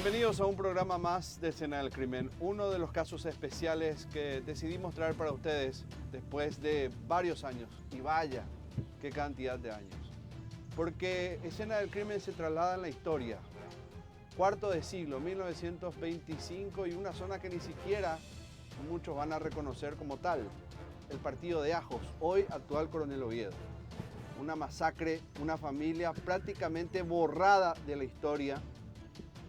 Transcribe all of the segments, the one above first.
Bienvenidos a un programa más de Escena del Crimen, uno de los casos especiales que decidimos traer para ustedes después de varios años, y vaya, qué cantidad de años. Porque Escena del Crimen se traslada en la historia, cuarto de siglo, 1925, y una zona que ni siquiera muchos van a reconocer como tal, el partido de Ajos, hoy actual Coronel Oviedo. Una masacre, una familia prácticamente borrada de la historia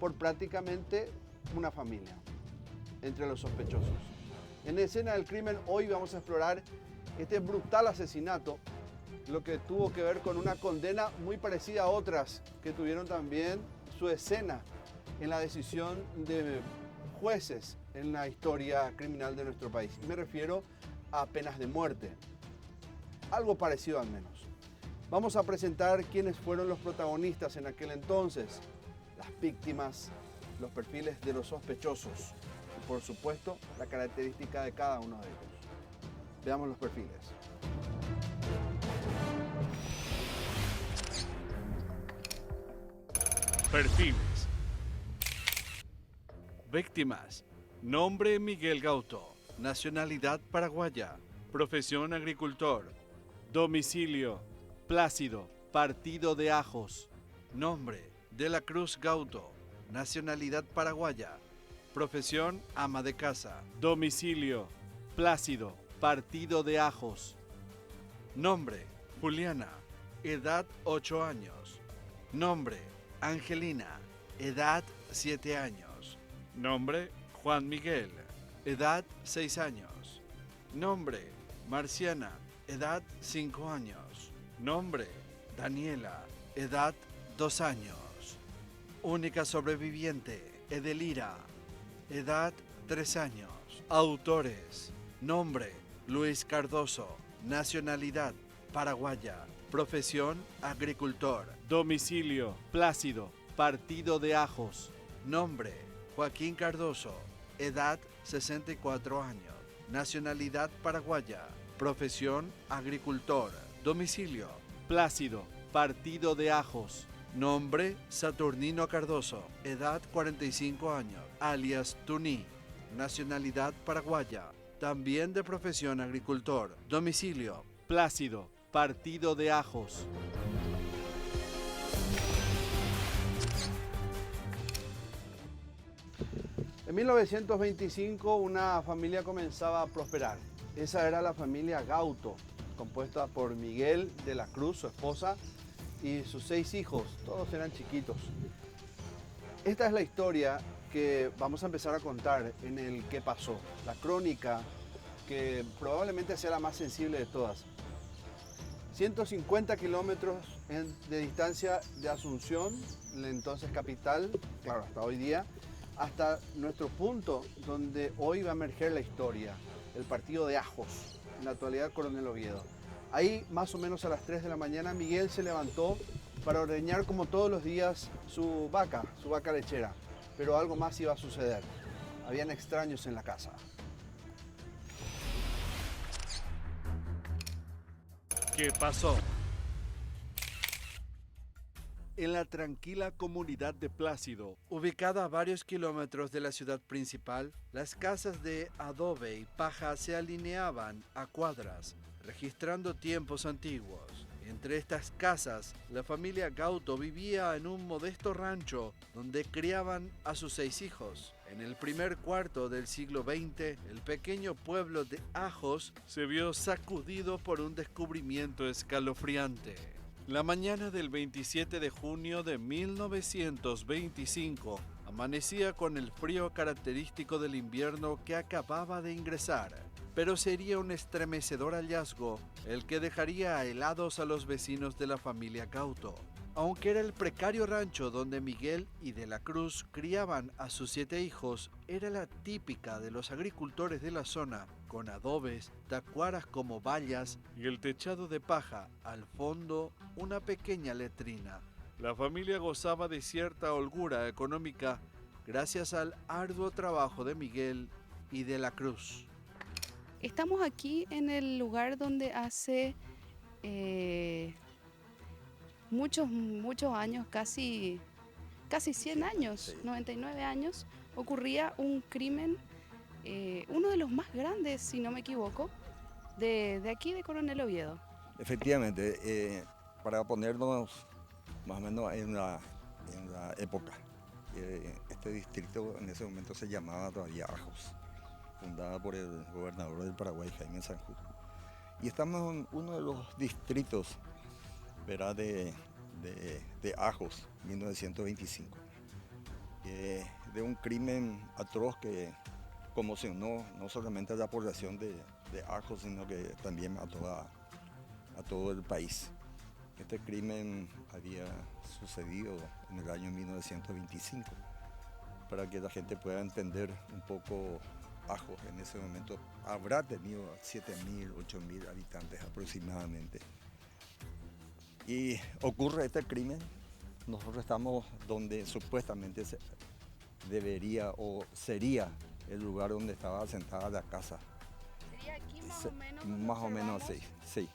por prácticamente una familia entre los sospechosos. En Escena del Crimen hoy vamos a explorar este brutal asesinato, lo que tuvo que ver con una condena muy parecida a otras que tuvieron también su escena en la decisión de jueces en la historia criminal de nuestro país. Me refiero a penas de muerte, algo parecido al menos. Vamos a presentar quiénes fueron los protagonistas en aquel entonces, las víctimas, los perfiles de los sospechosos y, por supuesto, la característica de cada uno de ellos. Veamos los perfiles. Perfiles. Víctimas. Nombre: Miguel Gauto. Nacionalidad: paraguaya. Profesión: agricultor. Domicilio: Plácido, Partido de Ajos. Nombre: De la Cruz Gauto. Nacionalidad: paraguaya. Profesión: ama de casa. Domicilio: Plácido, Partido de Ajos. Nombre: Juliana. Edad: 8 años. Nombre: Angelina. Edad: 7 años. Nombre: Juan Miguel. Edad: 6 años. Nombre: Marciana. Edad: 5 años. Nombre: Daniela. Edad: 2 años. Única sobreviviente: Edelira. Edad: 3 años. Autores: Nombre: Luis Cardoso. Nacionalidad: paraguaya. Profesión: agricultor. Domicilio: Plácido, Partido de Ajos. Nombre: Joaquín Cardoso. Edad: 64 años. Nacionalidad: paraguaya. Profesión: agricultor. Domicilio: Plácido, Partido de Ajos. Nombre: Saturnino Cardoso. Edad: 45 años, alias Tuní. Nacionalidad: paraguaya. También de profesión agricultor. Domicilio: Plácido, Partido de Ajos. En 1925 una familia comenzaba a prosperar. Esa era la familia Gauto, compuesta por Miguel de la Cruz, su esposa, y sus 6 hijos. Todos eran chiquitos. Esta es la historia que vamos a empezar a contar en el qué pasó. La crónica que probablemente sea la más sensible de todas. 150 kilómetros de distancia de Asunción, la entonces capital, claro, hasta hoy día, hasta nuestro punto donde hoy va a emerger la historia, el partido de Ajos, en la actualidad Coronel Oviedo. Ahí, más o menos a las 3 de la mañana, Miguel se levantó para ordeñar como todos los días su vaca lechera, pero algo más iba a suceder. Habían extraños en la casa. ¿Qué pasó? En la tranquila comunidad de Plácido, ubicada a varios kilómetros de la ciudad principal, las casas de adobe y paja se alineaban a cuadras, registrando tiempos antiguos. Entre estas casas, la familia Gauto vivía en un modesto rancho donde criaban a sus 6 hijos. En el primer cuarto del siglo XX, el pequeño pueblo de Ajos se vio sacudido por un descubrimiento escalofriante. La mañana del 27 de junio de 1925 amanecía con el frío característico del invierno que acababa de ingresar, pero sería un estremecedor hallazgo el que dejaría helados a los vecinos de la familia Gauto. Aunque era el precario rancho donde Miguel y de la Cruz criaban a sus 7 hijos, era la típica de los agricultores de la zona, con adobes, tacuaras como vallas y el techado de paja, al fondo una pequeña letrina. La familia gozaba de cierta holgura económica gracias al arduo trabajo de Miguel y de la Cruz. Estamos aquí en el lugar donde hace muchos años, casi casi 100 años, Sí. 99 años, ocurría un crimen, uno de los más grandes, si no me equivoco, de aquí de Coronel Oviedo. Efectivamente, para ponernos más o menos en la época, este distrito en ese momento se llamaba todavía Ajos, fundada por el gobernador del Paraguay, Jaime Sanjurjo. Y estamos en uno de los distritos, ¿verdad?, de Ajos, 1925, de un crimen atroz que conmocionó no solamente a la población de Ajos, sino que también a todo el país. Este crimen había sucedido en el año 1925. Para que la gente pueda entender un poco, Ajos en ese momento habrá tenido 7.000, 8.000 habitantes aproximadamente. Y ocurre este crimen, nosotros estamos donde supuestamente debería o sería el lugar donde estaba asentada la casa. ¿Sería aquí más Se- o menos? Más o menos así, sí.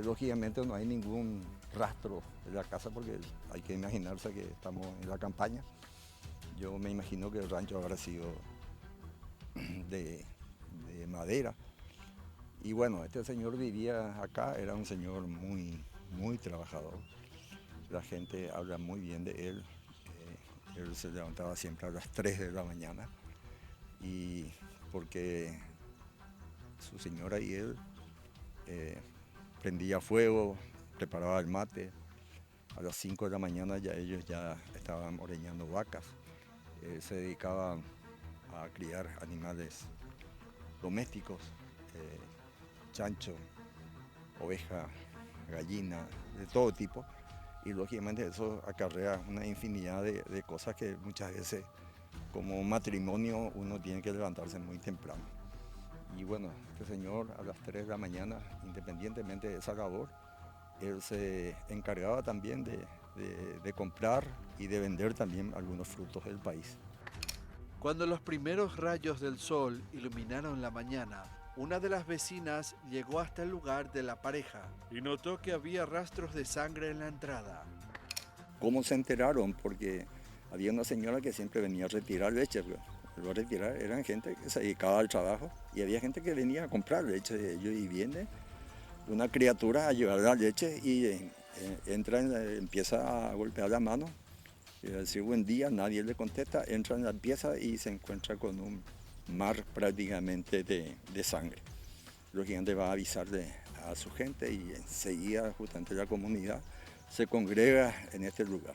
Lógicamente no hay ningún rastro de la casa porque hay que imaginarse que estamos en la campaña. Yo me imagino que el rancho habrá sido de madera. Y bueno, este señor vivía acá, era un señor muy, muy trabajador. La gente habla muy bien de él. Él se levantaba siempre a las 3 de la mañana. Y porque su señora y él prendía fuego, preparaba el mate. A las 5 de la mañana ya ellos ya estaban ordeñando vacas. Se dedicaba a criar animales domésticos, chancho, oveja, gallina, de todo tipo. Y lógicamente eso acarrea una infinidad de cosas que muchas veces como matrimonio uno tiene que levantarse muy temprano. Y bueno, este señor a las 3 de la mañana, independientemente de esa labor, él se encargaba también de comprar y de vender también algunos frutos del país. Cuando los primeros rayos del sol iluminaron la mañana, una de las vecinas llegó hasta el lugar de la pareja y notó que había rastros de sangre en la entrada. ¿Cómo se enteraron? Porque había una señora que siempre venía a retirar leche. A retirar, eran gente que se dedicaba al trabajo y había gente que venía a comprar leche de ellos y viene una criatura a llevar la leche y entra, empieza a golpear la mano y a decir buen día, nadie le contesta, entra en la pieza y se encuentra con un mar prácticamente de sangre. Lógicamente va a avisarle a su gente y enseguida justamente la comunidad se congrega en este lugar.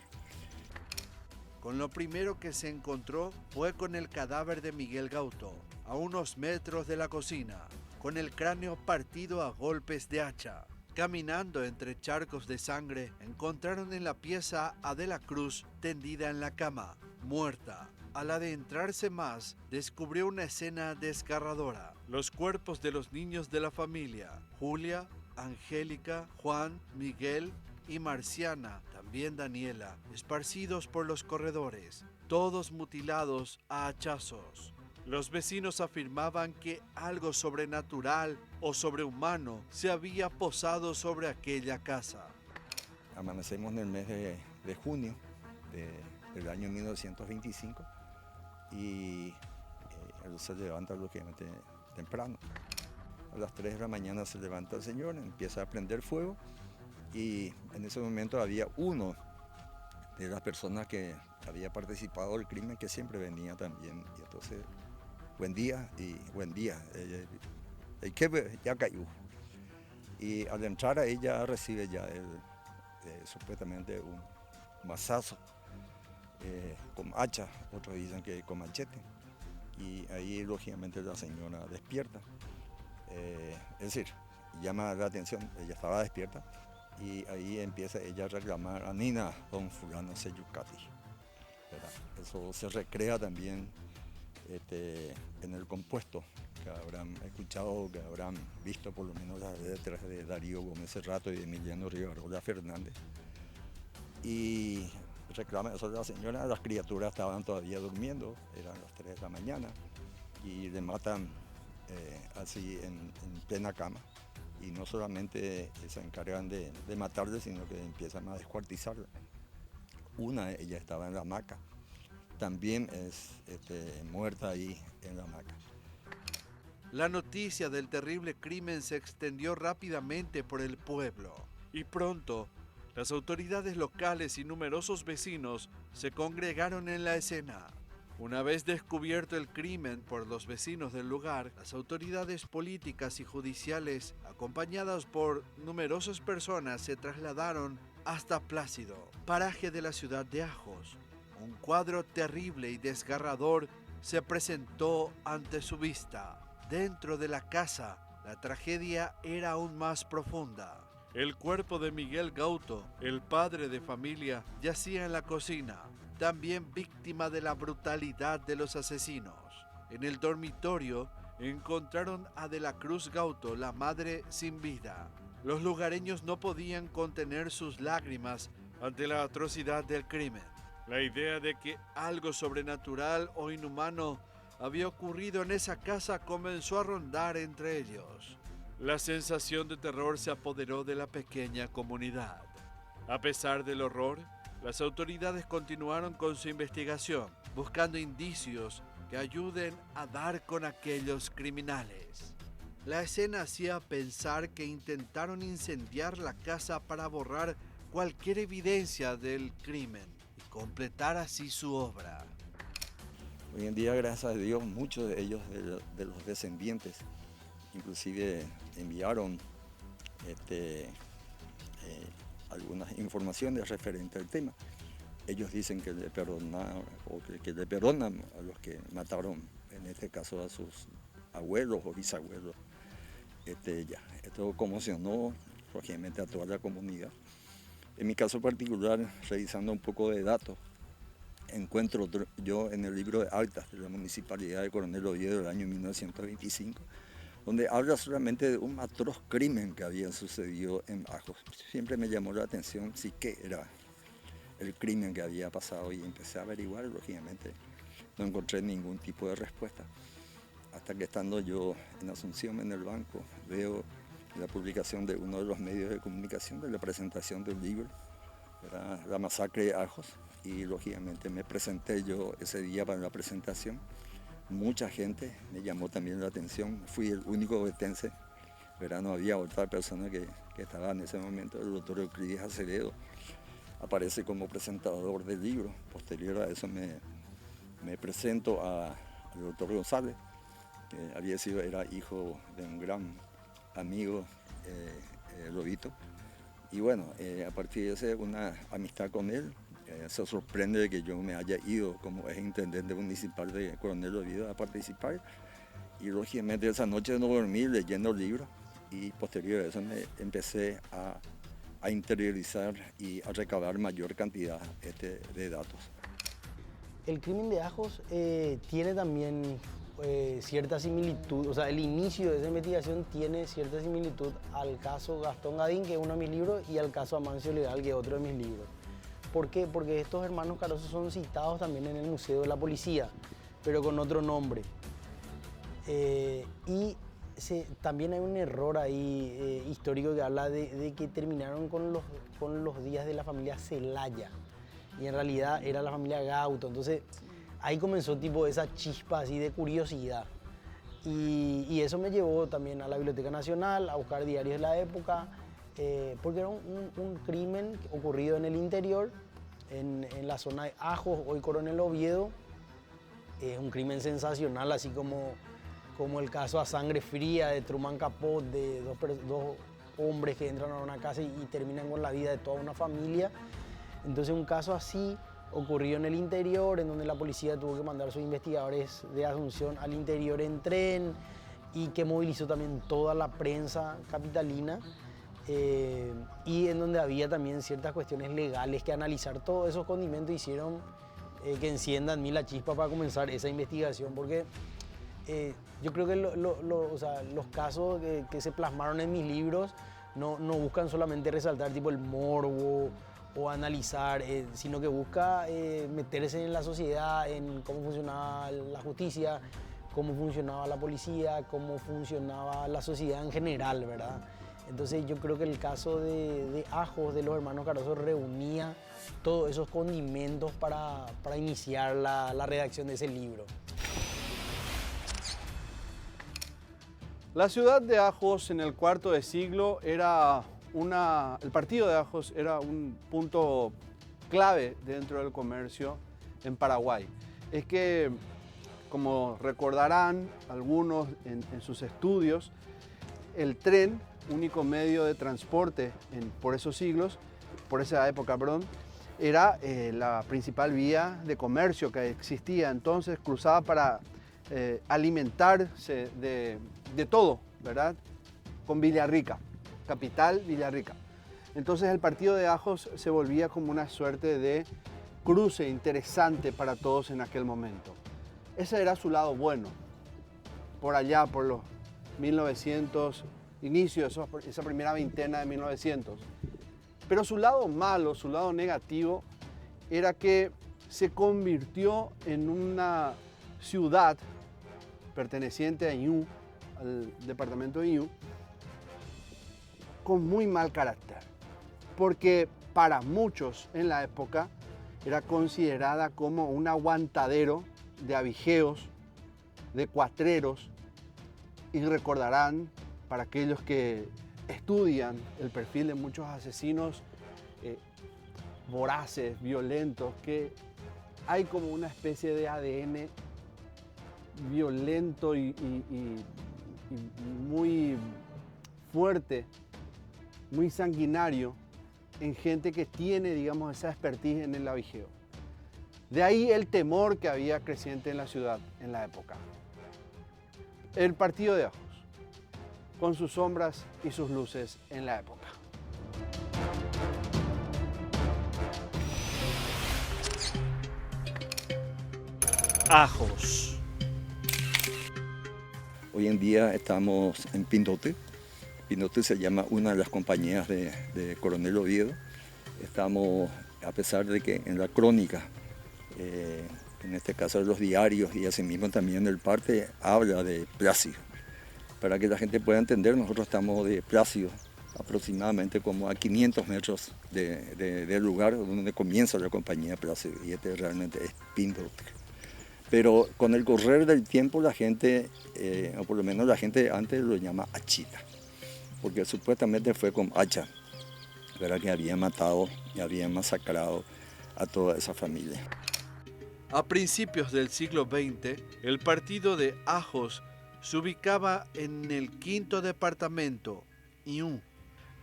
Con lo primero que se encontró fue con el cadáver de Miguel Gauto, a unos metros de la cocina, con el cráneo partido a golpes de hacha. Caminando entre charcos de sangre, encontraron en la pieza a De la Cruz tendida en la cama, muerta. Al adentrarse más, descubrió una escena desgarradora. Los cuerpos de los niños de la familia, Julia, Angélica, Juan, Miguel y Marciana, también Daniela, esparcidos por los corredores, todos mutilados a hachazos. Los vecinos afirmaban que algo sobrenatural o sobrehumano se había posado sobre aquella casa. Amanecemos en el mes de junio del año 1925 y él se levanta lógicamente temprano. A las 3 de la mañana se levanta el señor, empieza a prender fuego y en ese momento había uno de las personas que había participado del crimen que siempre venía también. Y entonces, buen día y buen día. Ya cayó. Y al entrar a ella recibe ya supuestamente un mazazo con hacha, otros dicen que con machete. Y ahí lógicamente la señora despierta. Es decir, llama la atención, ella estaba despierta y ahí empieza ella a reclamar a Nina, don fulano Seyucati. Eso se recrea también en el compuesto que habrán escuchado, que habrán visto por lo menos las letras de Darío Gómez Cerrato y de Emiliano Rivarola Fernández. Y reclama eso de la señora, las criaturas estaban todavía durmiendo, eran las 3 de la mañana y le matan así en plena cama. Y no solamente se encargan de matarle, sino que empiezan a descuartizarle. Una de ellas estaba en la hamaca. También es muerta ahí en la hamaca. La noticia del terrible crimen se extendió rápidamente por el pueblo y pronto las autoridades locales y numerosos vecinos se congregaron en la escena. Una vez descubierto el crimen por los vecinos del lugar, las autoridades políticas y judiciales, acompañadas por numerosas personas, se trasladaron hasta Plácido, paraje de la ciudad de Ajos. Un cuadro terrible y desgarrador se presentó ante su vista. Dentro de la casa, la tragedia era aún más profunda. El cuerpo de Miguel Gauto, el padre de familia, yacía en la cocina, también víctima de la brutalidad de los asesinos. En el dormitorio encontraron a De la Cruz Gauto, la madre, sin vida. Los lugareños no podían contener sus lágrimas ante la atrocidad del crimen. La idea de que algo sobrenatural o inhumano había ocurrido en esa casa comenzó a rondar entre ellos. La sensación de terror se apoderó de la pequeña comunidad. A pesar del horror, las autoridades continuaron con su investigación, buscando indicios que ayuden a dar con aquellos criminales. La escena hacía pensar que intentaron incendiar la casa para borrar cualquier evidencia del crimen y completar así su obra. Hoy en día, gracias a Dios, muchos de ellos, de los descendientes, inclusive enviaron algunas informaciones referentes al tema. Ellos dicen que le perdonan, o que le perdonan a los que mataron, en este caso a sus abuelos o bisabuelos. Esto conmocionó, lógicamente, a toda la comunidad. En mi caso particular, revisando un poco de datos, encuentro yo en el libro de actas de la Municipalidad de Coronel Oviedo del año 1925, donde habla solamente de un atroz crimen que había sucedido en Ajos. Siempre me llamó la atención si qué era el crimen que había pasado y empecé a averiguar, lógicamente no encontré ningún tipo de respuesta. Hasta que estando yo en Asunción, en el banco, veo la publicación de uno de los medios de comunicación de la presentación del libro, era La masacre de Ajos, y lógicamente me presenté yo ese día para la presentación. Mucha gente me llamó también la atención, fui el único ovetense, no había otra persona que estaba en ese momento. El doctor Euclides Acevedo aparece como presentador del libro. Posterior a eso me presento al doctor González, que era hijo de un gran amigo, Lobito. Y bueno, a partir de ese, una amistad con él, se sorprende de que yo me haya ido como ex intendente municipal de Coronel Oviedo a participar. Y lógicamente esa noche no dormí leyendo el libro, y posterior a eso me empecé a interiorizar y a recabar mayor cantidad de datos. El crimen de Ajos tiene también cierta similitud, o sea, el inicio de esa investigación tiene cierta similitud al caso Gastón Gadín, que es uno de mis libros, y al caso Amancio Legal, que es otro de mis libros. ¿Por qué? Porque estos hermanos Caroso son citados también en el Museo de la Policía, pero con otro nombre. También hay un error ahí histórico que habla de que terminaron con los días de la familia Celaya, y en realidad era la familia Gauto. Entonces ahí comenzó tipo esa chispa así de curiosidad, y eso me llevó también a la Biblioteca Nacional a buscar diarios de la época, porque era un crimen ocurrido en el interior, en la zona de Ajos, hoy Coronel Oviedo. Es un crimen sensacional, así como el caso A Sangre Fría de Truman Capote, de dos hombres que entran a una casa y terminan con la vida de toda una familia. Entonces un caso así ocurrió en el interior, en donde la policía tuvo que mandar sus investigadores de Asunción al interior en tren, y que movilizó también toda la prensa capitalina, y en donde había también ciertas cuestiones legales que analizar. Todos esos condimentos hicieron que encienda en mí la chispa para comenzar esa investigación, porque yo creo que los casos que se plasmaron en mis libros no buscan solamente resaltar tipo el morbo o analizar, sino que busca meterse en la sociedad, en cómo funcionaba la justicia, cómo funcionaba la policía, cómo funcionaba la sociedad en general, ¿verdad? Entonces yo creo que el caso de Ajos, de los hermanos Carazo, reunía todos esos condimentos para iniciar la redacción de ese libro. La ciudad de Ajos en el cuarto de siglo era el partido de Ajos era un punto clave dentro del comercio en Paraguay. Es que, como recordarán algunos en sus estudios, el tren, único medio de transporte por esa época, era la principal vía de comercio que existía. Entonces cruzaba para alimentarse de todo, ¿verdad? Con Villarrica, capital Villarrica. Entonces el partido de Ajos se volvía como una suerte de cruce interesante para todos en aquel momento. Ese era su lado bueno. Por allá, por los 1900, inicio de esa primera veintena de 1900. Pero su lado malo, su lado negativo, era que se convirtió en una ciudad perteneciente a Ñuble, al departamento de Ñuble, con muy mal carácter. Porque para muchos en la época era considerada como un aguantadero de abigeos, de cuatreros, y recordarán, para aquellos que estudian el perfil de muchos asesinos voraces, violentos, que hay como una especie de ADN violento y muy fuerte, muy sanguinario en gente que tiene, digamos, esa expertise en el abigeo. De ahí el temor que había creciente en la ciudad en la época. El partido de Ajos, con sus sombras y sus luces en la época. Ajos. Hoy en día estamos en Pindote. Pindote se llama una de las compañías de Coronel Oviedo. Estamos, a pesar de que en la crónica, en este caso de los diarios y asimismo también el parte, habla de Plácido. Para que la gente pueda entender, nosotros estamos de Plácido, aproximadamente como a 500 metros del lugar donde comienza la compañía Plácido, y este realmente es Pindote. Pero con el correr del tiempo la gente, o por lo menos la gente antes lo llama Achita, porque supuestamente fue con hacha, ¿verdad? Que había matado y había masacrado a toda esa familia. A principios del siglo XX, el partido de Ajos se ubicaba en el quinto departamento, Ñuble,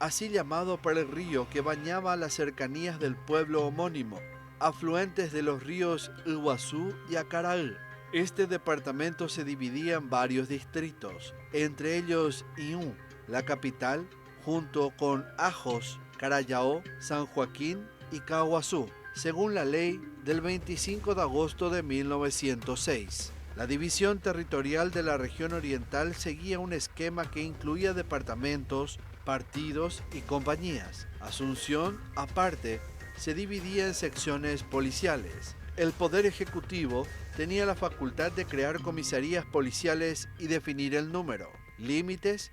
así llamado por el río que bañaba las cercanías del pueblo homónimo, afluentes de los ríos Iguazú y Acaraú. Este departamento se dividía en varios distritos, entre ellos Ñuble, la capital, junto con Ajos, Carayao, San Joaquín y Caguazú, según la ley del 25 de agosto de 1906. La división territorial de la región oriental seguía un esquema que incluía departamentos, partidos y compañías. Asunción, aparte, se dividía en secciones policiales. El Poder Ejecutivo tenía la facultad de crear comisarías policiales y definir el número, límites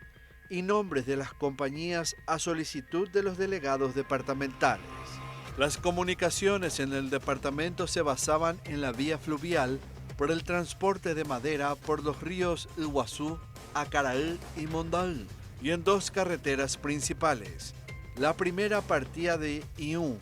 y nombres de las compañías a solicitud de los delegados departamentales. Las comunicaciones en el departamento se basaban en la vía fluvial por el transporte de madera por los ríos Iguazú, Acaraú y Mondaú, y en dos carreteras principales. La primera partía de Ñuble,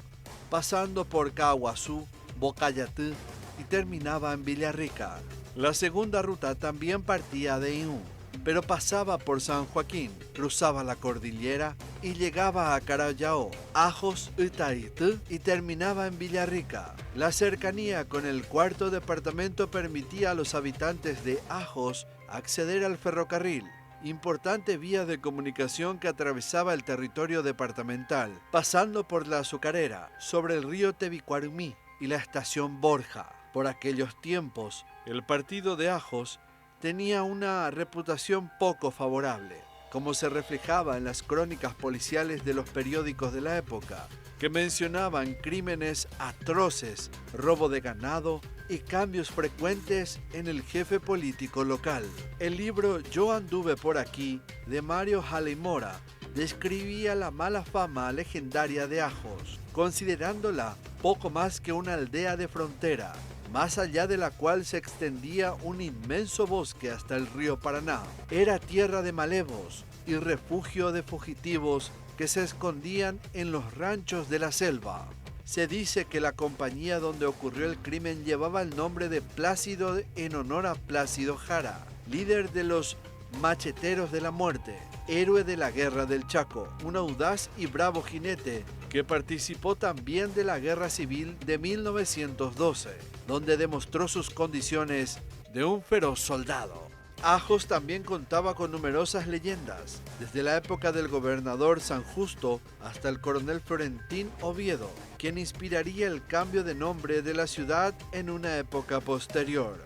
pasando por Caguazú, Bocayatú y terminaba en Villarrica. La segunda ruta también partía de Ñuble, pero pasaba por San Joaquín, cruzaba la cordillera y llegaba a Carayao, Ajos, Itaitú y terminaba en Villarrica. La cercanía con el cuarto departamento permitía a los habitantes de Ajos acceder al ferrocarril, importante vía de comunicación que atravesaba el territorio departamental, pasando por la Azucarera, sobre el río Tebicuarumí y la estación Borja. Por aquellos tiempos, el partido de Ajos tenía una reputación poco favorable, como se reflejaba en las crónicas policiales de los periódicos de la época, que mencionaban crímenes atroces, robo de ganado y cambios frecuentes en el jefe político local. El libro Yo anduve por aquí, de Mario Jaley Mora, describía la mala fama legendaria de Ajos, considerándola poco más que una aldea de frontera, más allá de la cual se extendía un inmenso bosque hasta el río Paraná. Era tierra de malevos y refugio de fugitivos que se escondían en los ranchos de la selva. Se dice que la compañía donde ocurrió el crimen llevaba el nombre de Plácido en honor a Plácido Jara, líder de los Macheteros de la Muerte, héroe de la Guerra del Chaco, un audaz y bravo jinete que participó también de la Guerra Civil de 1912, donde demostró sus condiciones de un feroz soldado. Ajos también contaba con numerosas leyendas, desde la época del gobernador San Justo hasta el coronel Florentín Oviedo, quien inspiraría el cambio de nombre de la ciudad en una época posterior.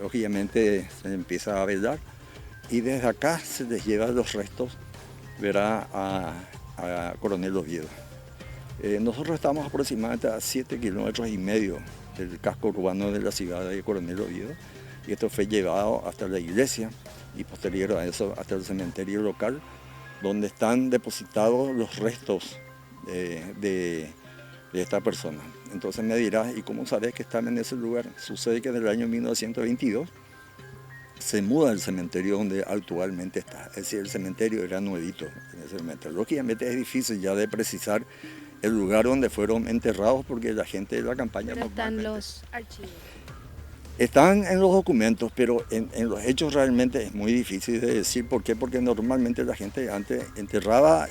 Lógicamente se empieza a velar y desde acá se les lleva los restos, verá, a Coronel Oviedo. Nosotros estamos aproximadamente a 7,5 kilómetros del casco urbano de la ciudad de Coronel Oviedo, y esto fue llevado hasta la iglesia y posterior a eso hasta el cementerio local, donde están depositados los restos de esta persona. Entonces me dirás, ¿y cómo sabes que están en ese lugar? Sucede que en el año 1922 se muda el cementerio donde actualmente está. Es decir, el cementerio era nuevito en ese momento. Lógicamente es difícil ya de precisar el lugar donde fueron enterrados porque la gente de la campaña... Pero están los archivos. Están en los documentos, pero en los hechos realmente es muy difícil de decir. ¿Por qué? Porque normalmente la gente antes enterraba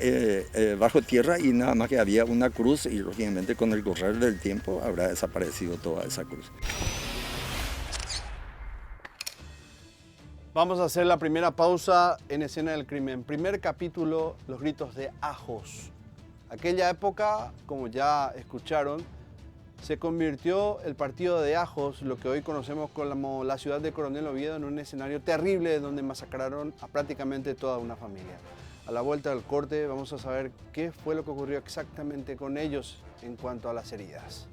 bajo tierra y nada más que había una cruz y lógicamente con el correr del tiempo habrá desaparecido toda esa cruz. Vamos a hacer la primera pausa en Escena del Crimen. Primer capítulo, los gritos de Ajos. Aquella época, como ya escucharon, se convirtió el partido de Ajos, lo que hoy conocemos como la ciudad de Coronel Oviedo, en un escenario terrible donde masacraron a prácticamente toda una familia. A la vuelta del corte vamos a saber qué fue lo que ocurrió exactamente con ellos en cuanto a las heridas.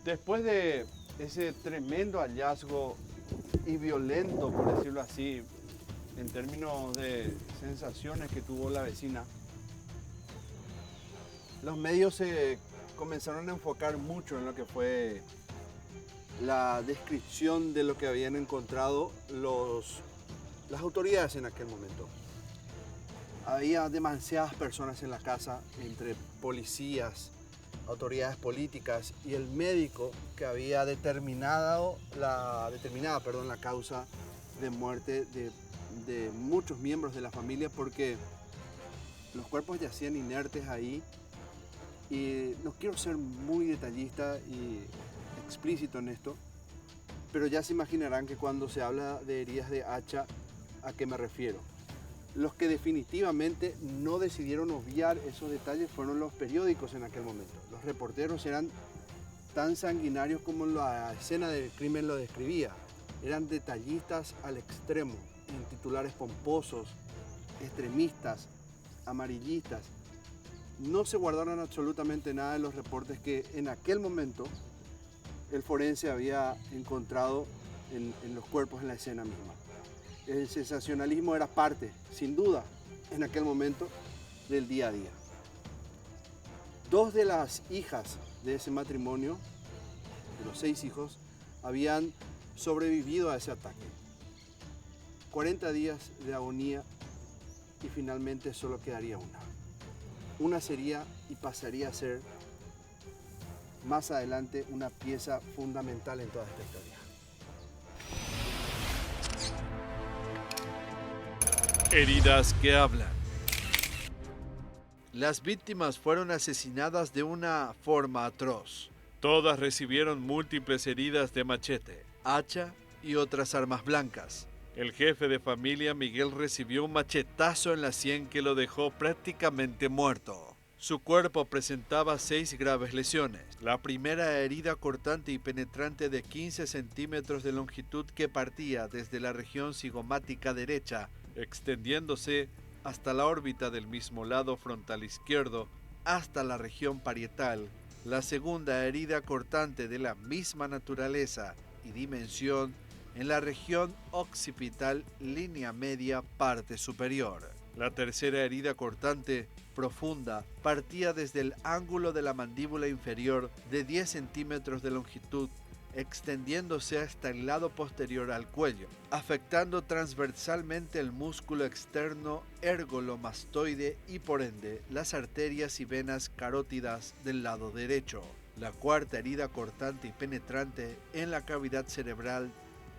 Después de ese tremendo hallazgo y violento, por decirlo así, en términos de sensaciones que tuvo la vecina, los medios se comenzaron a enfocar mucho en lo que fue la descripción de lo que habían encontrado las autoridades en aquel momento. Había demasiadas personas en la casa, entre policías, autoridades políticas y el médico que había determinado la causa de muerte de muchos miembros de la familia, porque los cuerpos yacían inertes ahí. Y no quiero ser muy detallista y explícito en esto, pero ya se imaginarán que cuando se habla de heridas de hacha, ¿a qué me refiero? Los que definitivamente no decidieron obviar esos detalles fueron los periódicos en aquel momento. Los reporteros eran tan sanguinarios como la escena del crimen lo describía. Eran detallistas al extremo, en titulares pomposos, extremistas, amarillistas. No se guardaron absolutamente nada de los reportes que en aquel momento el forense había encontrado en los cuerpos en la escena misma. El sensacionalismo era parte, sin duda, en aquel momento del día a día. 2 de las hijas de ese matrimonio, de los 6 hijos, habían sobrevivido a ese ataque. 40 días de agonía y finalmente solo quedaría una. Una sería y pasaría a ser más adelante una pieza fundamental en toda esta historia. Heridas que hablan. Las víctimas fueron asesinadas de una forma atroz. Todas recibieron múltiples heridas de machete, hacha y otras armas blancas. El jefe de familia, Miguel, recibió un machetazo en la sien que lo dejó prácticamente muerto. Su cuerpo presentaba 6 graves lesiones. La primera herida cortante y penetrante de 15 centímetros de longitud que partía desde la región cigomática derecha, extendiéndose hasta la órbita del mismo lado frontal izquierdo, hasta la región parietal. La segunda herida cortante de la misma naturaleza y dimensión en la región occipital, línea media, parte superior. La tercera herida cortante profunda partía desde el ángulo de la mandíbula inferior de 10 centímetros de longitud, extendiéndose hasta el lado posterior al cuello, afectando transversalmente el músculo externo ergolomastoide y por ende las arterias y venas carótidas del lado derecho. La cuarta herida cortante y penetrante en la cavidad cerebral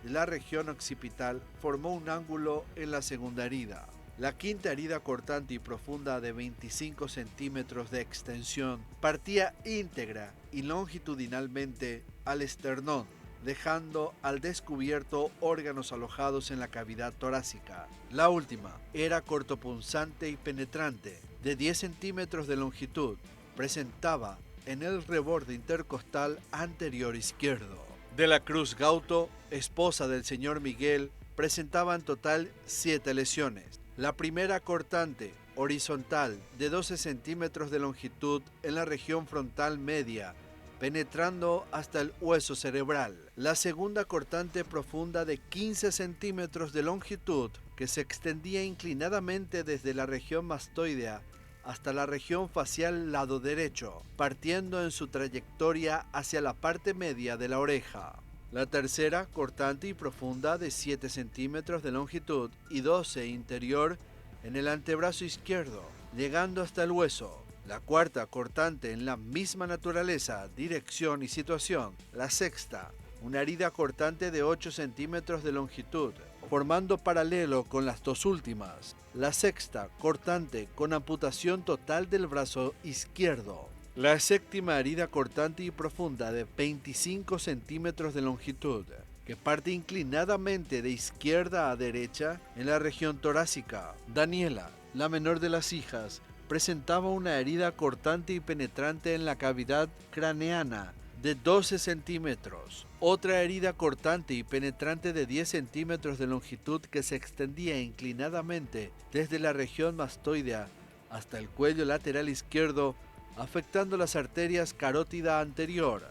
de la región occipital formó un ángulo en la segunda herida. La quinta herida cortante y profunda de 25 centímetros de extensión partía íntegra y longitudinalmente al esternón, dejando al descubierto órganos alojados en la cavidad torácica. La última era cortopunzante y penetrante, de 10 centímetros de longitud, presentaba en el reborde intercostal anterior izquierdo. De la Cruz Gauto, esposa del señor Miguel, presentaba en total 7 lesiones. La primera cortante, horizontal, de 12 centímetros de longitud en la región frontal media, penetrando hasta el hueso cerebral. La segunda cortante profunda de 15 centímetros de longitud, que se extendía inclinadamente desde la región mastoidea hasta la región facial lado derecho, partiendo en su trayectoria hacia la parte media de la oreja. La tercera, cortante y profunda, de 7 centímetros de longitud y 12 interior en el antebrazo izquierdo, llegando hasta el hueso. La cuarta, cortante en la misma naturaleza, dirección y situación. La sexta, una herida cortante de 8 centímetros de longitud, formando paralelo con las dos últimas. La sexta, cortante con amputación total del brazo izquierdo. La séptima herida cortante y profunda de 25 centímetros de longitud, que parte inclinadamente de izquierda a derecha en la región torácica. Daniela, la menor de las hijas, presentaba una herida cortante y penetrante en la cavidad craneana de 12 centímetros. Otra herida cortante y penetrante de 10 centímetros de longitud que se extendía inclinadamente desde la región mastoidea hasta el cuello lateral izquierdo, afectando las arterias carótida anterior.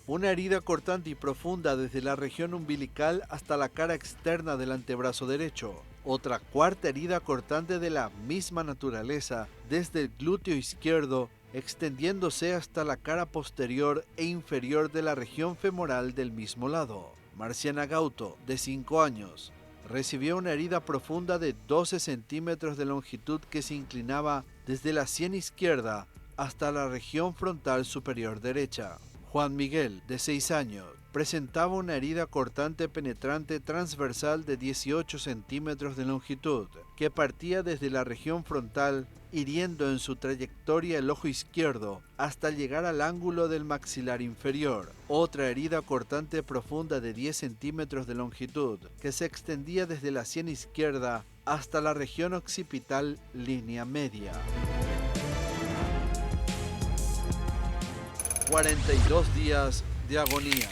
Una herida cortante y profunda desde la región umbilical hasta la cara externa del antebrazo derecho. Otra cuarta herida cortante de la misma naturaleza desde el glúteo izquierdo, extendiéndose hasta la cara posterior e inferior de la región femoral del mismo lado. Marciana Gauto, de 5 años, recibió una herida profunda de 12 centímetros de longitud que se inclinaba desde la sien izquierda hasta la región frontal superior derecha. Juan Miguel, de 6 años, presentaba una herida cortante penetrante transversal de 18 centímetros de longitud, que partía desde la región frontal, hiriendo en su trayectoria el ojo izquierdo hasta llegar al ángulo del maxilar inferior. Otra herida cortante profunda de 10 centímetros de longitud, que se extendía desde la sien izquierda hasta la región occipital, línea media. 42 días de agonía.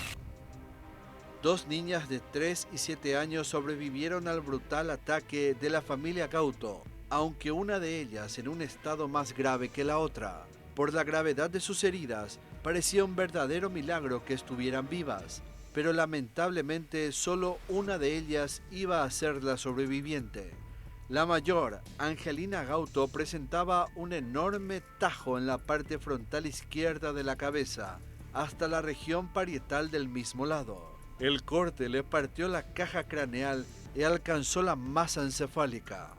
2 niñas de 3 y 7 años sobrevivieron al brutal ataque de la familia Gauto, aunque una de ellas en un estado más grave que la otra. Por la gravedad de sus heridas, parecía un verdadero milagro que estuvieran vivas, pero lamentablemente solo una de ellas iba a ser la sobreviviente. La mayor, Angelina Gauto, presentaba un enorme tajo en la parte frontal izquierda de la cabeza, hasta la región parietal del mismo lado. El corte le partió la caja craneal y alcanzó la masa encefálica.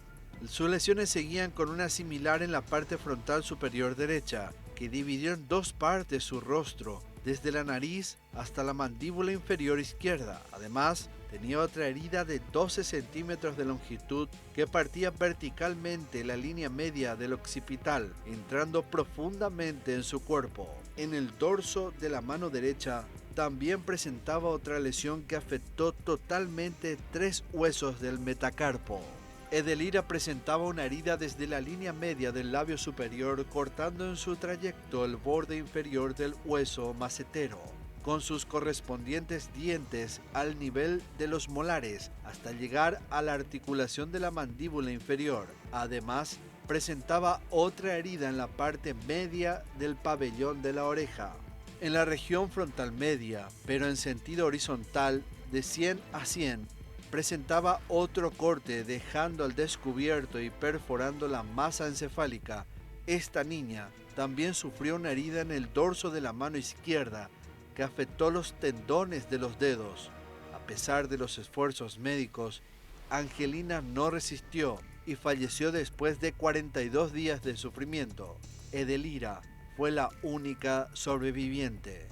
Sus lesiones seguían con una similar en la parte frontal superior derecha, que dividió en 2 partes su rostro, desde la nariz hasta la mandíbula inferior izquierda. Además, tenía otra herida de 12 centímetros de longitud que partía verticalmente la línea media del occipital, entrando profundamente en su cuerpo. En el dorso de la mano derecha también presentaba otra lesión que afectó totalmente 3 huesos del metacarpo. Edelira presentaba una herida desde la línea media del labio superior, cortando en su trayecto el borde inferior del hueso macetero, con sus correspondientes dientes al nivel de los molares, hasta llegar a la articulación de la mandíbula inferior. Además, presentaba otra herida en la parte media del pabellón de la oreja. En la región frontal media, pero en sentido horizontal, de 100 a 100, presentaba otro corte, dejando al descubierto y perforando la masa encefálica. Esta niña también sufrió una herida en el dorso de la mano izquierda que afectó los tendones de los dedos. A pesar de los esfuerzos médicos, Angelina no resistió y falleció después de 42 días de sufrimiento. Edelira fue la única sobreviviente.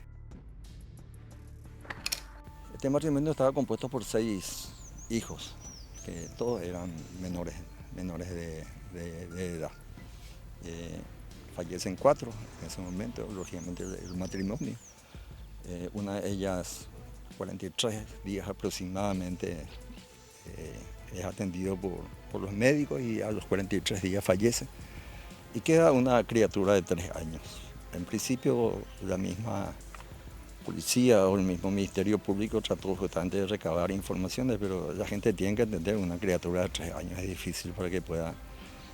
Este matrimonio estaba compuesto por 6 hijos, que todos eran menores de edad. Fallecen 4 en ese momento, lógicamente el matrimonio. Una de ellas, 43 días aproximadamente, es atendido por los médicos y a los 43 días fallece. Y queda una criatura de 3 años. En principio, la misma policía o el mismo Ministerio Público trató justamente de recabar informaciones, pero la gente tiene que entender, una criatura de 3 años es difícil para que pueda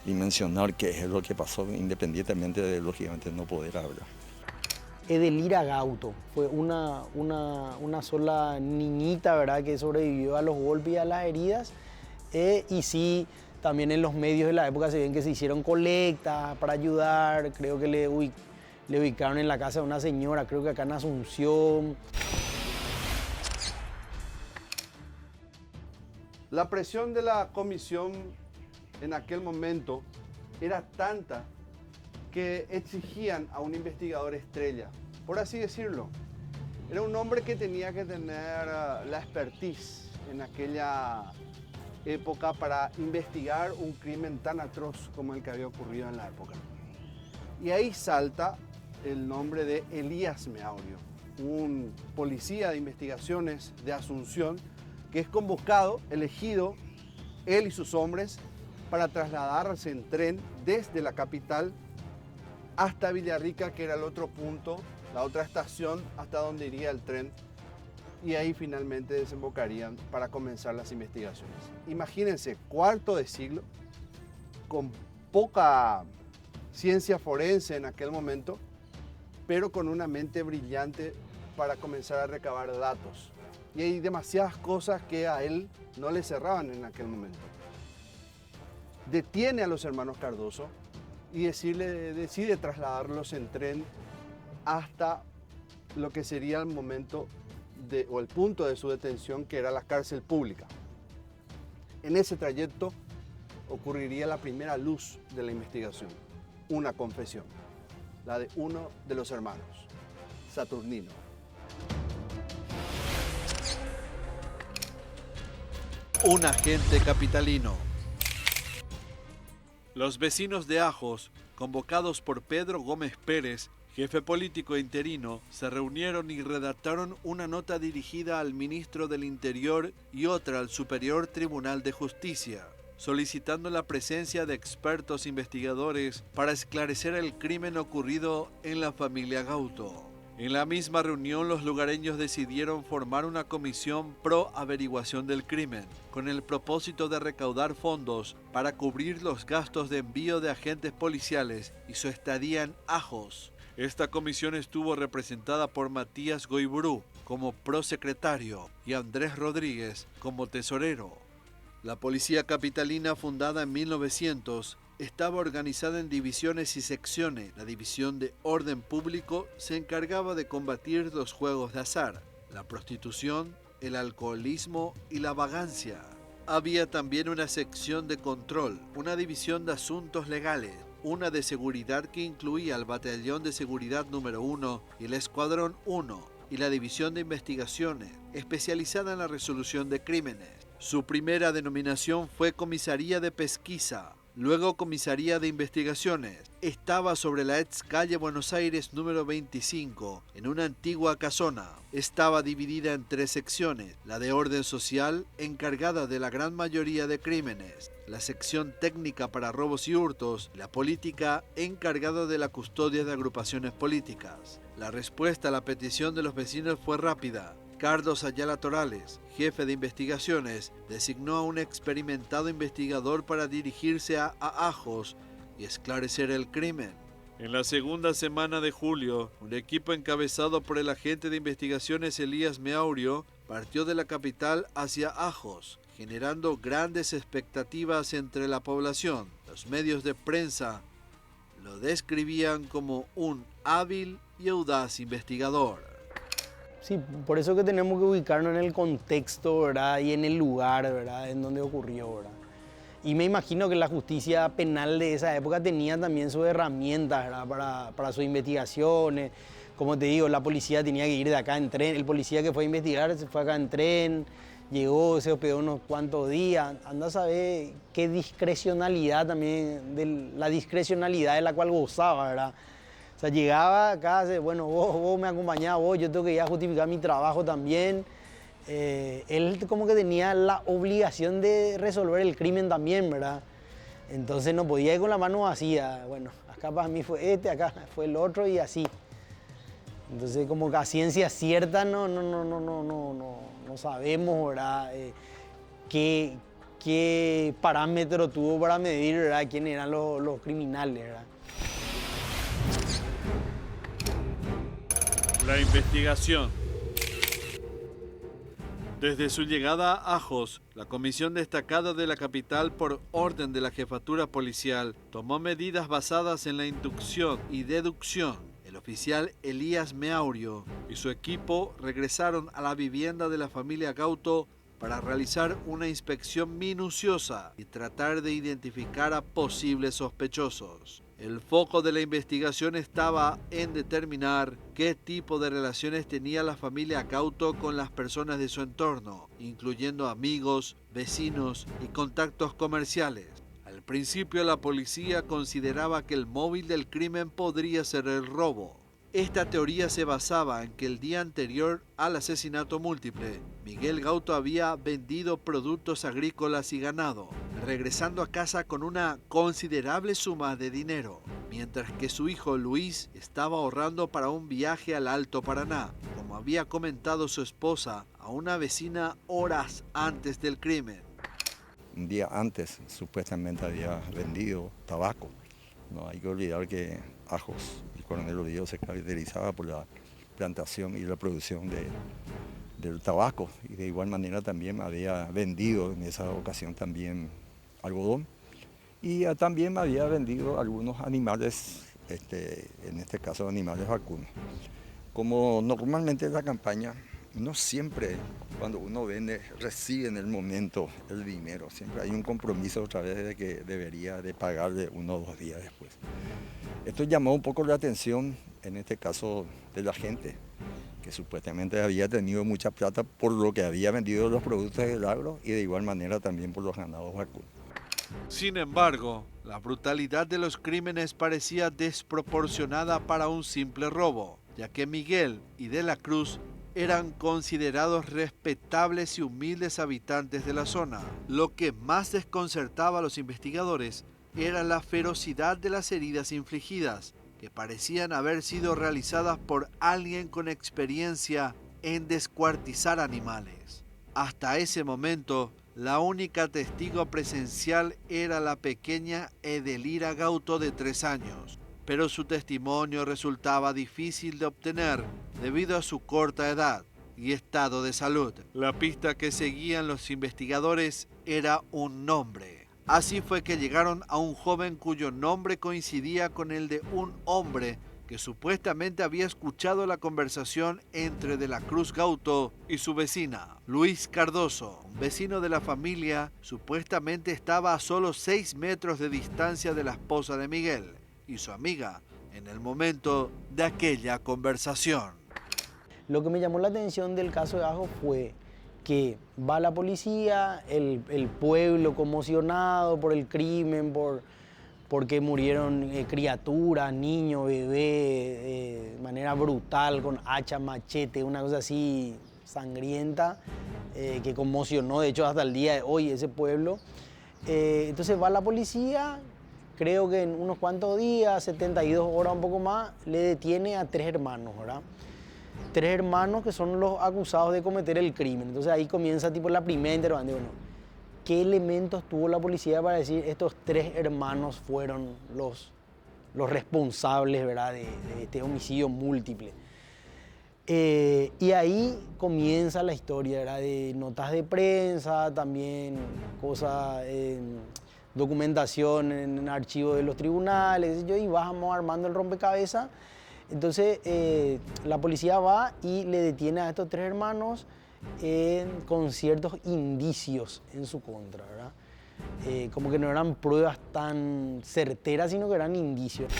dimensionar qué es lo que pasó, independientemente de, lógicamente, no poder hablar. Edelira Gauto fue una sola niñita, ¿verdad?, que sobrevivió a los golpes y a las heridas. Y sí, también en los medios de la época se ven que se hicieron colectas para ayudar. Creo que le ubicaron en la casa de una señora, creo que acá en Asunción. La presión de la comisión en aquel momento era tanta que exigían a un investigador estrella, por así decirlo. Era un hombre que tenía que tener la expertise en aquella época para investigar un crimen tan atroz como el que había ocurrido en la época. Y ahí salta el nombre de Elías Meaurio, un policía de investigaciones de Asunción que es convocado, elegido, él y sus hombres, para trasladarse en tren desde la capital hasta Villarrica, que era el otro punto, la otra estación hasta donde iría el tren, y ahí finalmente desembocarían para comenzar las investigaciones. Imagínense, cuarto de siglo, con poca ciencia forense en aquel momento, pero con una mente brillante para comenzar a recabar datos. Y hay demasiadas cosas que a él no le cerraban en aquel momento. Detiene a los hermanos Cardoso y decide trasladarlos en tren hasta lo que sería el momento o el punto de su detención, que era la cárcel pública. En ese trayecto ocurriría la primera luz de la investigación, una confesión, la de uno de los hermanos, Saturnino. Un agente capitalino. Los vecinos de Ajos, convocados por Pedro Gómez Pérez, jefe político interino, se reunieron y redactaron una nota dirigida al ministro del Interior y otra al Superior Tribunal de Justicia, solicitando la presencia de expertos investigadores para esclarecer el crimen ocurrido en la familia Gauto. En la misma reunión, los lugareños decidieron formar una comisión pro averiguación del crimen, con el propósito de recaudar fondos para cubrir los gastos de envío de agentes policiales y su estadía en Ajos. Esta comisión estuvo representada por Matías Goiburú como prosecretario y Andrés Rodríguez como tesorero. La policía capitalina, fundada en 1900, estaba organizada en divisiones y secciones. La división de orden público se encargaba de combatir los juegos de azar, la prostitución, el alcoholismo y la vagancia. Había también una sección de control, una división de asuntos legales, una de seguridad que incluía el Batallón de Seguridad número 1 y el Escuadrón 1, y la división de investigaciones, especializada en la resolución de crímenes. Su primera denominación fue Comisaría de Pesquisa. Luego Comisaría de Investigaciones. Estaba sobre la ex calle Buenos Aires número 25, en una antigua casona. Estaba dividida en 3 secciones: la de orden social, encargada de la gran mayoría de crímenes; la sección técnica para robos y hurtos; y la política, encargada de la custodia de agrupaciones políticas. La respuesta a la petición de los vecinos fue rápida. Carlos Ayala Torales, jefe de investigaciones, designó a un experimentado investigador para dirigirse a Ajos y esclarecer el crimen. En la segunda semana de julio, un equipo encabezado por el agente de investigaciones Elías Meaurio partió de la capital hacia Ajos, generando grandes expectativas entre la población. Los medios de prensa lo describían como un hábil y audaz investigador. Sí, por eso que tenemos que ubicarnos en el contexto, ¿verdad? Y en el lugar, ¿verdad? En donde ocurrió, ¿verdad? Y me imagino que la justicia penal de esa época tenía también sus herramientas, ¿verdad? Para sus investigaciones. Como te digo, la policía tenía que ir de acá en tren. El policía que fue a investigar se fue acá en tren, llegó, se hospedó unos cuantos días. Anda a saber qué discrecionalidad también, la discrecionalidad de la cual gozaba, ¿verdad? O sea, llegaba acá, bueno, vos me acompañás, yo tengo que ir a justificar mi trabajo también. Él como que tenía la obligación de resolver el crimen también, ¿verdad? Entonces no podía ir con la mano vacía. Bueno, acá para mí fue acá fue el otro y así. Entonces como que a ciencia cierta no sabemos, ¿verdad? Qué parámetro tuvo para medir, ¿verdad? Quién eran los criminales, ¿verdad? La investigación. Desde su llegada a Ajos, la comisión destacada de la capital por orden de la jefatura policial tomó medidas basadas en la inducción y deducción. El oficial Elías Meaurio y su equipo regresaron a la vivienda de la familia Gauto para realizar una inspección minuciosa y tratar de identificar a posibles sospechosos. El foco de la investigación estaba en determinar qué tipo de relaciones tenía la familia Gauto con las personas de su entorno, incluyendo amigos, vecinos y contactos comerciales. Al principio la policía consideraba que el móvil del crimen podría ser el robo. Esta teoría se basaba en que el día anterior al asesinato múltiple, Miguel Gauto había vendido productos agrícolas y ganado, regresando a casa con una considerable suma de dinero, mientras que su hijo Luis estaba ahorrando para un viaje al Alto Paraná, como había comentado su esposa a una vecina horas antes del crimen. Un día antes supuestamente había vendido tabaco. No hay que olvidar que Ajos, el Coronel Oviedo, se caracterizaba por la plantación y la producción del tabaco, y de igual manera también había vendido en esa ocasión también algodón, y también había vendido algunos animales, en este caso animales vacunos. Como normalmente en la campaña, no siempre cuando uno vende recibe en el momento el dinero, siempre hay un compromiso otra vez de que debería de pagarle 1 o 2 días después. Esto llamó un poco la atención, en este caso, de la gente, que supuestamente había tenido mucha plata por lo que había vendido los productos del agro y de igual manera también por los ganados vacunos. Sin embargo, la brutalidad de los crímenes parecía desproporcionada para un simple robo, ya que Miguel y De la Cruz eran considerados respetables y humildes habitantes de la zona. Lo que más desconcertaba a los investigadores era la ferocidad de las heridas infligidas, que parecían haber sido realizadas por alguien con experiencia en descuartizar animales. Hasta ese momento, la única testigo presencial era la pequeña Edelira Gauto de 3 años, pero su testimonio resultaba difícil de obtener debido a su corta edad y estado de salud. La pista que seguían los investigadores era un nombre. Así fue que llegaron a un joven cuyo nombre coincidía con el de un hombre que supuestamente había escuchado la conversación entre De la Cruz Gauto y su vecina, Luis Cardoso. Un vecino de la familia supuestamente estaba a solo 6 metros de distancia de la esposa de Miguel y su amiga en el momento de aquella conversación. Lo que me llamó la atención del caso de Ajos fue que va la policía, el pueblo conmocionado por el crimen, porque murieron criaturas, niños, bebés, de manera brutal, con hacha, machete, una cosa así sangrienta, que conmocionó, de hecho, hasta el día de hoy ese pueblo. Entonces va la policía, creo que en unos cuantos días, 72 horas, un poco más, le detiene a 3 hermanos, ¿verdad? 3 hermanos que son los acusados de cometer el crimen. Entonces ahí comienza tipo la primera interrogante, bueno, ¿qué elementos tuvo la policía para decir estos 3 hermanos fueron los responsables, ¿verdad? de este homicidio múltiple? Y ahí comienza la historia, ¿verdad? De notas de prensa, también cosas, documentación en archivos de los tribunales, y vamos armando el rompecabezas. Entonces la policía va y le detiene a estos 3 hermanos con ciertos indicios en su contra, ¿verdad? Como que no eran pruebas tan certeras, sino que eran indicios.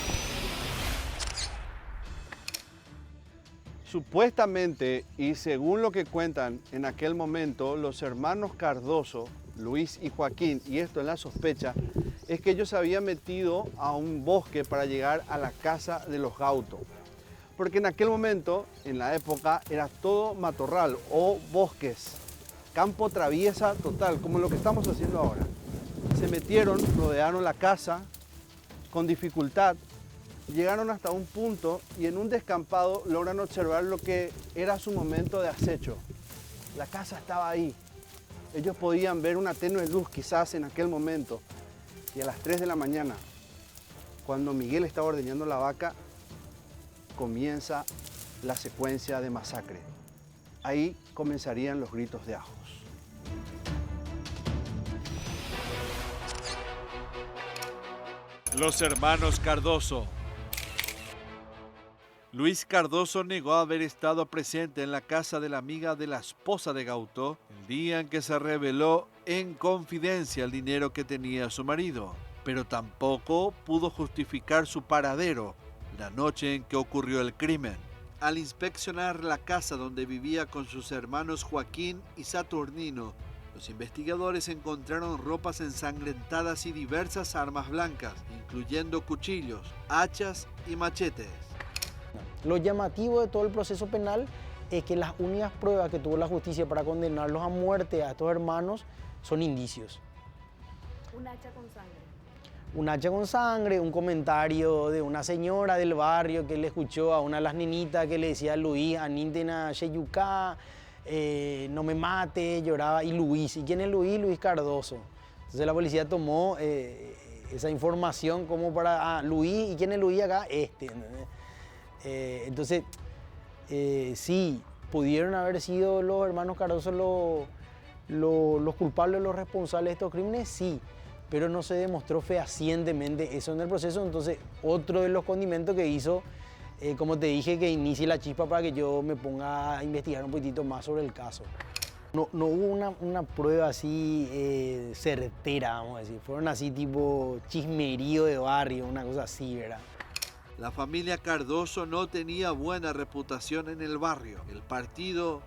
Supuestamente, y según lo que cuentan en aquel momento, los hermanos Cardoso, Luis y Joaquín, y esto en la sospecha, es que ellos se habían metido a un bosque para llegar a la casa de los Gauto. Porque en aquel momento, en la época, era todo matorral o bosques, campo traviesa total, como lo que estamos haciendo ahora. Se metieron, rodearon la casa con dificultad, llegaron hasta un punto y en un descampado logran observar lo que era su momento de acecho. La casa estaba ahí. Ellos podían ver una tenue luz quizás en aquel momento. Y a las 3 de la mañana, cuando Miguel estaba ordeñando la vaca, comienza la secuencia de masacre. Ahí comenzarían los gritos de ajos. Los hermanos Cardoso. Luis Cardoso negó haber estado presente en la casa de la amiga de la esposa de Gauto el día en que se reveló en confidencia el dinero que tenía su marido, pero tampoco pudo justificar su paradero la noche en que ocurrió el crimen. Al inspeccionar la casa donde vivía con sus hermanos Joaquín y Saturnino, los investigadores encontraron ropas ensangrentadas y diversas armas blancas, incluyendo cuchillos, hachas y machetes. Lo llamativo de todo el proceso penal es que las únicas pruebas que tuvo la justicia para condenarlos a muerte a estos hermanos son indicios. Un hacha con sangre. Un hacha con sangre, un comentario de una señora del barrio que le escuchó a una de las nenitas que le decía a Luis, Anintena Sheyuka, no me mate, lloraba, y Luis. ¿Y quién es Luis? Luis Cardoso. Entonces la policía tomó esa información como para, Luis, ¿y quién es Luis acá? ¿Entendés? Entonces, sí, pudieron haber sido los hermanos Cardoso los culpables, los responsables de estos crímenes, sí, pero no se demostró fehacientemente eso en el proceso. Entonces, otro de los condimentos que hizo, como te dije, que inicie la chispa para que yo me ponga a investigar un poquitito más sobre el caso. No hubo una prueba así certera, vamos a decir, fueron así tipo chismerío de barrio, una cosa así, ¿verdad? La familia Cardoso no tenía buena reputación en el barrio, el partido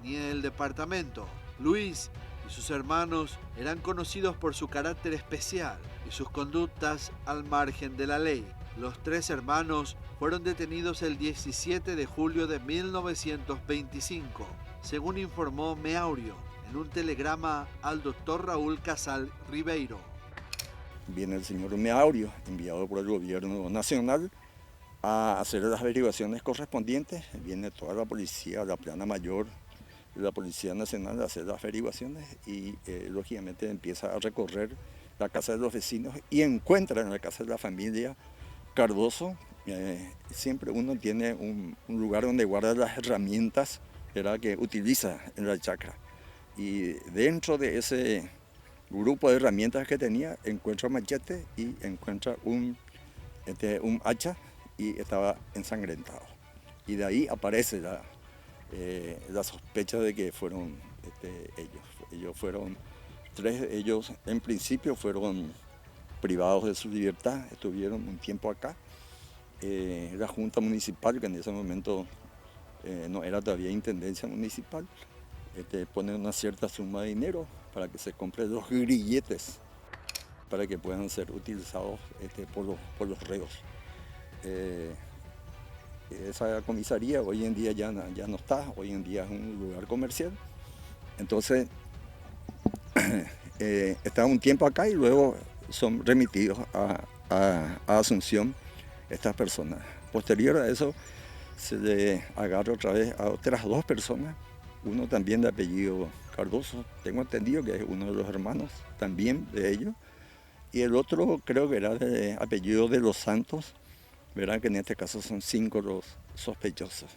ni en el departamento. Luis y sus hermanos eran conocidos por su carácter especial y sus conductas al margen de la ley. Los 3 hermanos fueron detenidos el 17 de julio de 1925, según informó Meaurio en un telegrama al doctor Raúl Casal Ribeiro. Viene el señor Meaurio, enviado por el gobierno nacional, a hacer las averiguaciones correspondientes. Viene toda la policía, la plana mayor de la Policía Nacional a hacer las averiguaciones y lógicamente empieza a recorrer la casa de los vecinos y encuentra en la casa de la familia Cardoso. Siempre uno tiene un lugar donde guarda las herramientas, ¿verdad?, que utiliza en la chacra. Y dentro de ese grupo de herramientas que tenía encuentra machete y encuentra un hacha, y estaba ensangrentado. Y de ahí aparece la sospecha de que fueron ellos. Ellos fueron 3 de ellos, en principio fueron privados de su libertad, estuvieron un tiempo acá. La Junta Municipal, que en ese momento no era todavía Intendencia Municipal, ponen una cierta suma de dinero para que se compren los grilletes para que puedan ser utilizados por los reos. Esa comisaría hoy en día ya no está, hoy en día es un lugar comercial. Entonces, están un tiempo acá y luego son remitidos a Asunción estas personas. Posterior a eso, se le agarra otra vez a otras 2 personas, uno también de apellido Cardoso, tengo entendido que es uno de los hermanos también de ellos, y el otro creo que era de apellido de los Santos, verán que en este caso son 5 los sospechosos.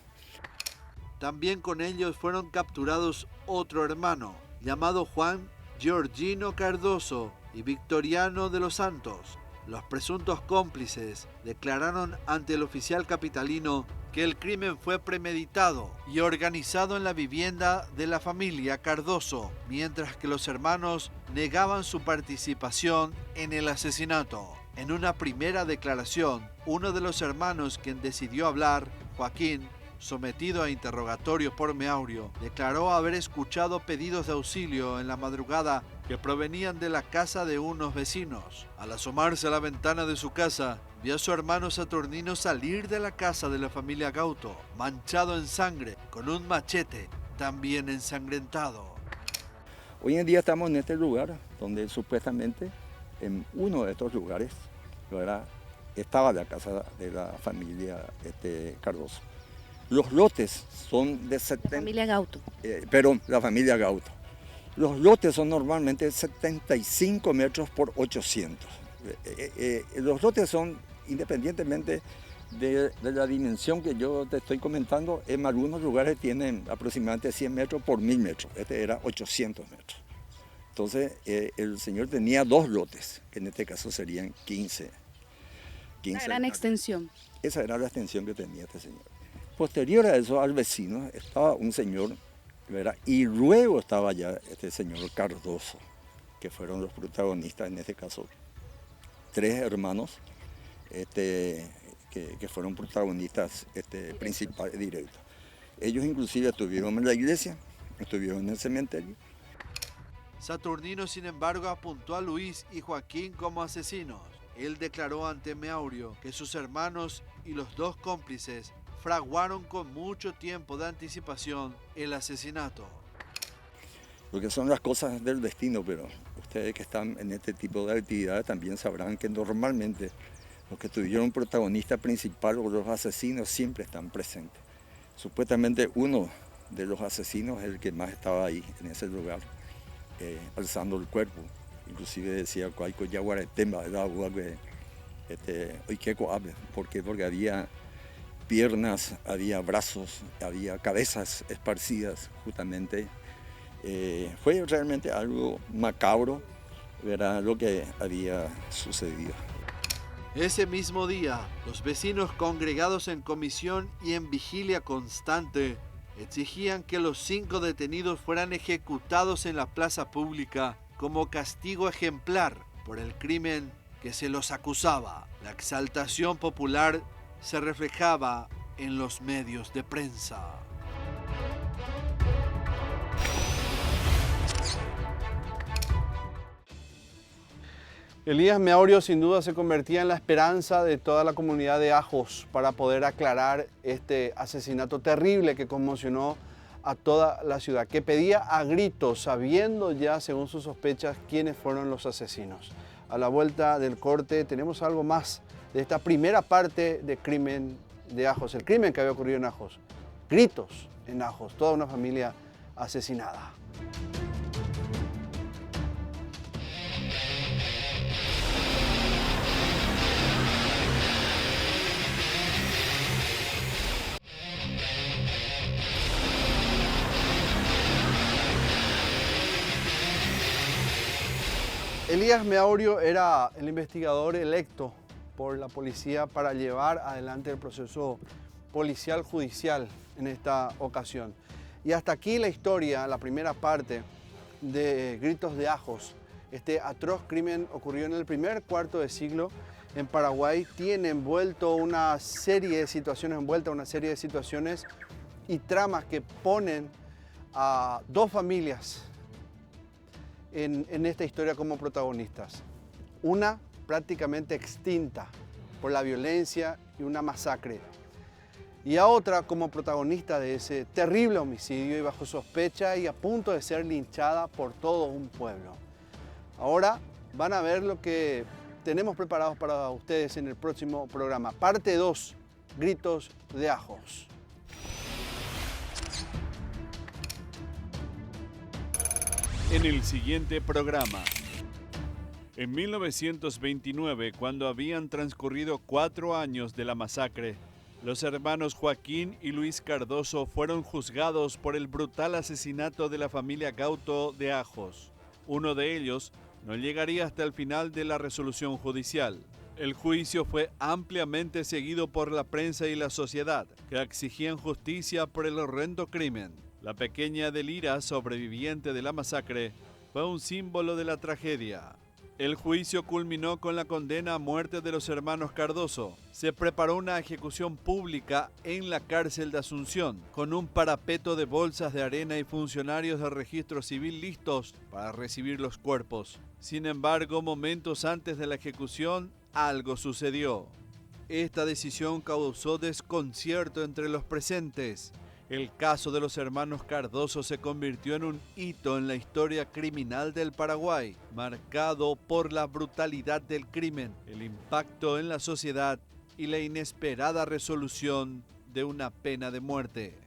También con ellos fueron capturados otro hermano, llamado Juan Georgino Cardoso y Victoriano de los Santos. Los presuntos cómplices declararon ante el oficial capitalino que el crimen fue premeditado y organizado en la vivienda de la familia Cardoso, mientras que los hermanos negaban su participación en el asesinato. En una primera declaración, uno de los hermanos quien decidió hablar, Joaquín, sometido a interrogatorio por Meaurio, declaró haber escuchado pedidos de auxilio en la madrugada que provenían de la casa de unos vecinos. Al asomarse a la ventana de su casa, vio a su hermano Saturnino salir de la casa de la familia Gauto, manchado en sangre, con un machete también ensangrentado. Hoy en día estamos en este lugar donde supuestamente en uno de estos lugares estaba la casa de la familia Cardoso. Los lotes son de 70... Familia Gauto. La familia Gauto. Los lotes son normalmente 75 metros por 800. Los lotes son, independientemente de la dimensión que yo te estoy comentando, en algunos lugares tienen aproximadamente 100 metros por 1000 metros. Este era 800 metros. Entonces, el señor tenía 2 lotes, que en este caso serían 15. Una gran extensión. Esa era la extensión que tenía este señor. Posterior a eso, al vecino, estaba un señor, ¿verdad? Y luego estaba ya este señor Cardoso, que fueron los protagonistas, en este caso, 3 hermanos que fueron protagonistas principales directos. Ellos inclusive estuvieron en la iglesia, estuvieron en el cementerio. Saturnino, sin embargo, apuntó a Luis y Joaquín como asesinos. Él declaró ante Meaurio que sus hermanos y los 2 cómplices fraguaron con mucho tiempo de anticipación el asesinato. Porque son las cosas del destino, pero ustedes que están en este tipo de actividades también sabrán que normalmente los que tuvieron protagonista principal o los asesinos siempre están presentes. Supuestamente uno de los asesinos es el que más estaba ahí en ese lugar, alzando el cuerpo. Inclusive decía Cuaico Yaguaretemba, el agua que ¿por qué? Porque había piernas, había brazos, había cabezas esparcidas justamente. Fue realmente algo macabro, verá lo que había sucedido. Ese mismo día, los vecinos congregados en comisión y en vigilia constante exigían que los 5 detenidos fueran ejecutados en la plaza pública como castigo ejemplar por el crimen que se los acusaba. La exaltación popular se reflejaba en los medios de prensa. Elías Meaurio sin duda se convertía en la esperanza de toda la comunidad de Ajos para poder aclarar este asesinato terrible que conmocionó a toda la ciudad, que pedía a gritos, sabiendo ya, según sus sospechas, quiénes fueron los asesinos. A la vuelta del corte tenemos algo más de esta primera parte de Crimen de Ajos, el crimen que había ocurrido en Ajos. Gritos en Ajos, toda una familia asesinada. Elías Meaurio era el investigador electo por la policía para llevar adelante el proceso policial judicial en esta ocasión. Y hasta aquí la historia, la primera parte de Gritos de Ajos. Este atroz crimen ocurrió en el primer cuarto de siglo en Paraguay. Tiene envuelto una serie de situaciones y tramas que ponen a dos familias en esta historia como protagonistas. Una prácticamente extinta por la violencia y una masacre. Y a otra como protagonista de ese terrible homicidio y bajo sospecha y a punto de ser linchada por todo un pueblo. Ahora van a ver lo que tenemos preparados para ustedes en el próximo programa. Parte 2, Gritos de Ajos. En el siguiente programa. En 1929, cuando habían transcurrido 4 años de la masacre, los hermanos Joaquín y Luis Cardoso fueron juzgados por el brutal asesinato de la familia Gauto de Ajos. Uno de ellos no llegaría hasta el final de la resolución judicial. El juicio fue ampliamente seguido por la prensa y la sociedad, que exigían justicia por el horrendo crimen. La pequeña Delira, sobreviviente de la masacre, fue un símbolo de la tragedia. El juicio culminó con la condena a muerte de los hermanos Cardoso. Se preparó una ejecución pública en la cárcel de Asunción, con un parapeto de bolsas de arena y funcionarios del registro civil listos para recibir los cuerpos. Sin embargo, momentos antes de la ejecución, algo sucedió. Esta decisión causó desconcierto entre los presentes. El caso de los hermanos Cardoso se convirtió en un hito en la historia criminal del Paraguay, marcado por la brutalidad del crimen, el impacto en la sociedad y la inesperada resolución de una pena de muerte.